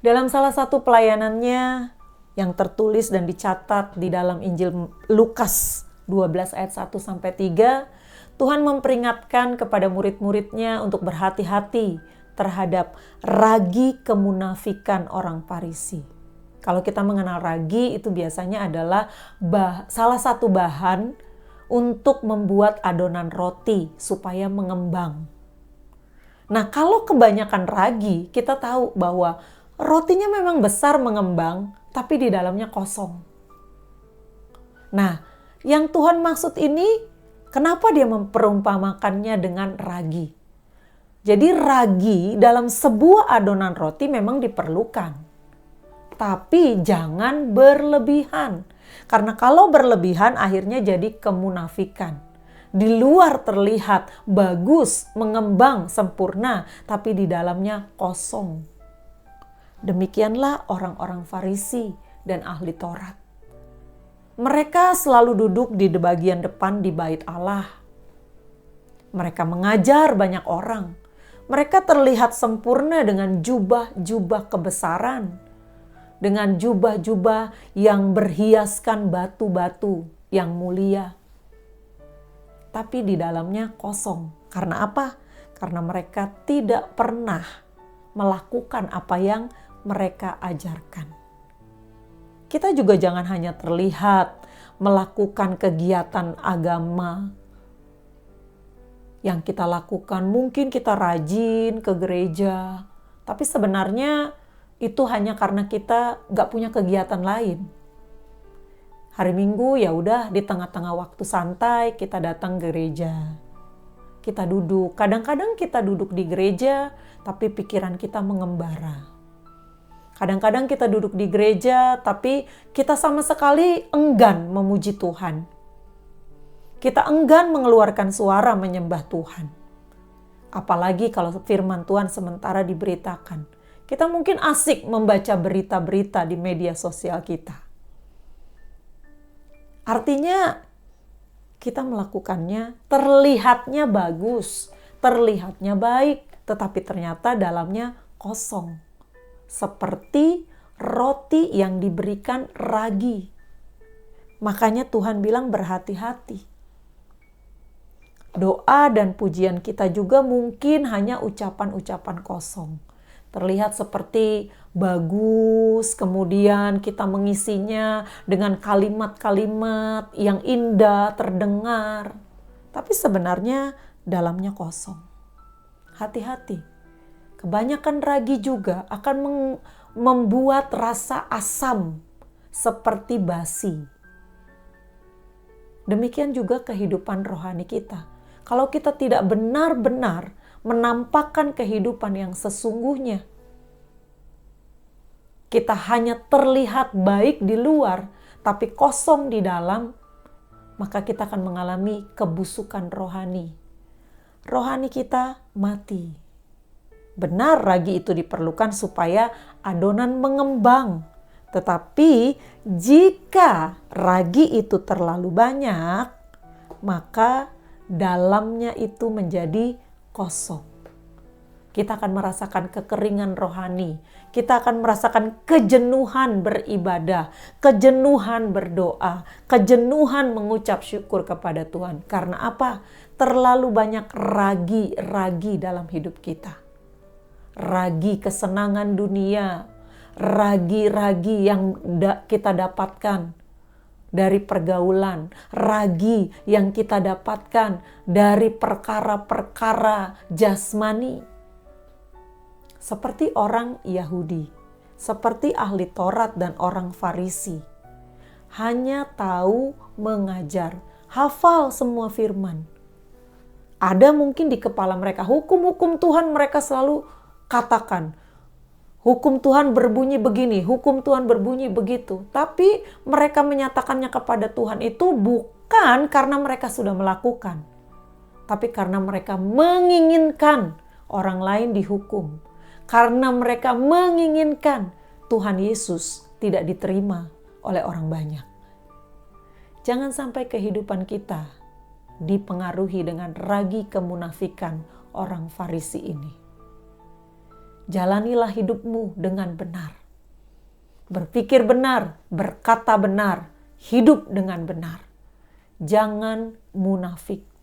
Dalam salah satu pelayanannya yang tertulis dan dicatat di dalam Injil Lukas 12 ayat 1-3, Tuhan memperingatkan kepada murid-muridnya untuk berhati-hati terhadap ragi kemunafikan orang Farisi. Kalau kita mengenal ragi, itu biasanya adalah salah satu bahan untuk membuat adonan roti supaya mengembang. Nah, kalau kebanyakan ragi, kita tahu bahwa rotinya memang besar mengembang, tapi di dalamnya kosong. Nah, yang Tuhan maksud ini, kenapa dia memperumpamakannya dengan ragi? Jadi ragi dalam sebuah adonan roti memang diperlukan. Tapi jangan berlebihan. Karena kalau berlebihan akhirnya jadi kemunafikan. Di luar terlihat bagus, mengembang, sempurna, tapi di dalamnya kosong. Demikianlah orang-orang Farisi dan ahli Taurat. Mereka selalu duduk di bagian depan di bait Allah. Mereka mengajar banyak orang. Mereka terlihat sempurna dengan jubah-jubah kebesaran. Dengan jubah-jubah yang berhiaskan batu-batu yang mulia. Tapi di dalamnya kosong. Karena apa? Karena mereka tidak pernah melakukan apa yang mereka ajarkan. Kita juga jangan hanya terlihat melakukan kegiatan agama yang kita lakukan. Mungkin kita rajin ke gereja, tapi sebenarnya itu hanya karena kita gak punya kegiatan lain. Hari Minggu ya udah di tengah-tengah waktu santai kita datang ke gereja. Kita duduk, kadang-kadang kita duduk di gereja tapi pikiran kita mengembara. Kadang-kadang kita duduk di gereja tapi kita sama sekali enggan memuji Tuhan. Kita enggan mengeluarkan suara menyembah Tuhan. Apalagi kalau firman Tuhan sementara diberitakan. Kita mungkin asik membaca berita-berita di media sosial kita. Artinya kita melakukannya terlihatnya bagus, terlihatnya baik, tetapi ternyata dalamnya kosong. Seperti roti yang diberikan ragi. Makanya Tuhan bilang berhati-hati. Doa dan pujian kita juga mungkin hanya ucapan-ucapan kosong. Terlihat seperti bagus, kemudian kita mengisinya dengan kalimat-kalimat yang indah, terdengar. Tapi sebenarnya dalamnya kosong. Hati-hati. Kebanyakan ragi juga akan membuat rasa asam seperti basi. Demikian juga kehidupan rohani kita. Kalau kita tidak benar-benar menampakkan kehidupan yang sesungguhnya, kita hanya terlihat baik di luar, tapi kosong di dalam, maka kita akan mengalami kebusukan rohani. Rohani kita mati. Benar ragi itu diperlukan supaya adonan mengembang. Tetapi jika ragi itu terlalu banyak, maka dalamnya itu menjadi kosong. Kita akan merasakan kekeringan rohani. Kita akan merasakan kejenuhan beribadah, kejenuhan berdoa, kejenuhan mengucap syukur kepada Tuhan. Karena apa? Terlalu banyak ragi-ragi dalam hidup kita. Ragi kesenangan dunia, ragi-ragi yang kita dapatkan dari pergaulan, ragi yang kita dapatkan dari perkara-perkara jasmani. Seperti orang Yahudi, seperti ahli Taurat dan orang Farisi, hanya tahu mengajar, hafal semua firman. Ada mungkin di kepala mereka hukum-hukum Tuhan, mereka selalu katakan, hukum Tuhan berbunyi begini, hukum Tuhan berbunyi begitu. Tapi mereka menyatakannya kepada Tuhan itu bukan karena mereka sudah melakukan. Tapi karena mereka menginginkan orang lain dihukum. Karena mereka menginginkan Tuhan Yesus tidak diterima oleh orang banyak. Jangan sampai kehidupan kita dipengaruhi dengan ragi kemunafikan orang Farisi ini. jalanilah hidupmu dengan benar. Berpikir benar, berkata benar, hidup dengan benar. Jangan munafik.